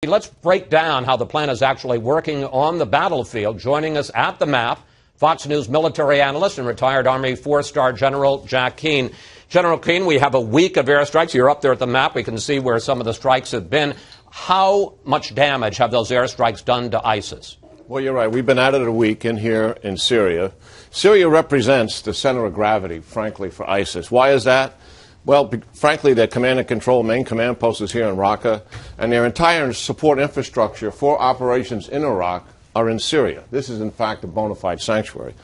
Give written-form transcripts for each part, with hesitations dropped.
Let's break down how the plan is actually working on the battlefield. Joining us at the map, Fox News military analyst and retired Army four-star General Jack Keane. General Keane, we have a week of airstrikes. You're up there at the map. We can see where some of the strikes have been. How much damage have those airstrikes done to ISIS? Well, you're right. We've been at it a week in here in Syria. Syria represents the center of gravity, frankly, for ISIS. Why is that? Well, frankly, their command and control main command post is here in Raqqa, and their entire support infrastructure for operations in Iraq are in Syria. This is, in fact, a bona fide sanctuary.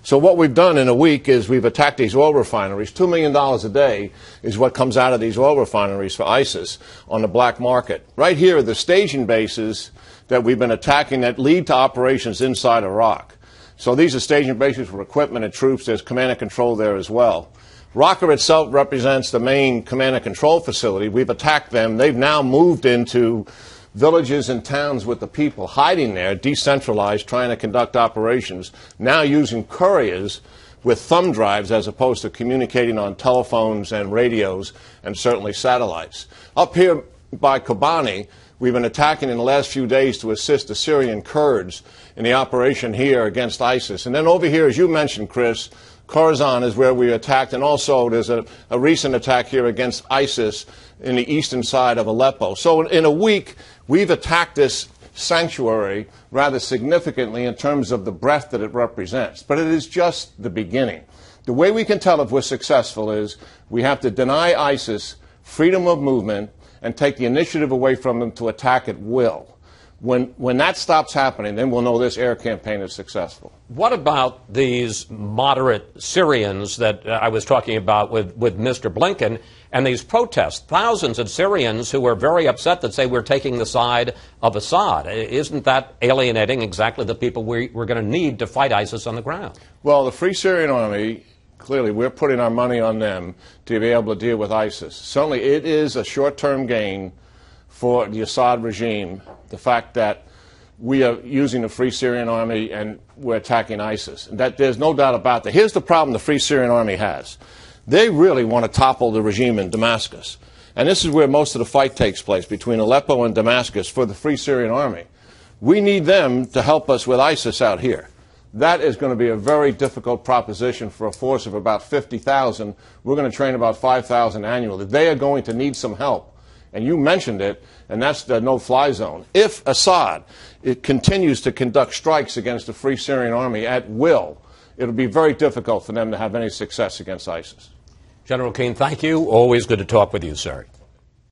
So what we've done in a week is we've attacked these oil refineries. $2 million a day is what comes out of these oil refineries for ISIS on the black market. Right here are the staging bases that we've been attacking that lead to operations inside Iraq. So these are staging bases for equipment and troops. There's command and control there as well. Raqqa itself represents the main command and control facility. We've attacked them. They've now moved into villages and towns with the people hiding there, decentralized, trying to conduct operations, now using couriers with thumb drives as opposed to communicating on telephones and radios and certainly satellites. Up here by Kobani, we've been attacking in the last few days to assist the Syrian Kurds in the operation here against ISIS. And then over here, as you mentioned, Chris, Khorasan is where we attacked, and also there's a recent attack here against ISIS in the eastern side of Aleppo. So in a week, we've attacked this sanctuary rather significantly in terms of the breadth that it represents. But it is just the beginning. The way we can tell if we're successful is we have to deny ISIS freedom of movement and take the initiative away from them to attack at will. When that stops happening, then we'll know this air campaign is successful. What about these moderate Syrians that I was talking about with Mr. Blinken and these protests? Thousands of Syrians who are very upset that say we're taking the side of Assad. Isn't that alienating exactly the people we're going to need to fight ISIS on the ground? Well, the Free Syrian Army, clearly we're putting our money on them to be able to deal with ISIS. Certainly it is a short-term gain for the Assad regime, the fact that we are using the Free Syrian Army and we're attacking ISIS. And that there's no doubt about that. Here's the problem the Free Syrian Army has. They really want to topple the regime in Damascus. And this is where most of the fight takes place, between Aleppo and Damascus, for the Free Syrian Army. We need them to help us with ISIS out here. That is going to be a very difficult proposition for a force of about 50,000. We're going to train about 5,000 annually. They are going to need some help. And you mentioned it, and that's the no-fly zone. If Assad continues to conduct strikes against the Free Syrian Army at will, it'll be very difficult for them to have any success against ISIS. General Keane, thank you. Always good to talk with you, sir.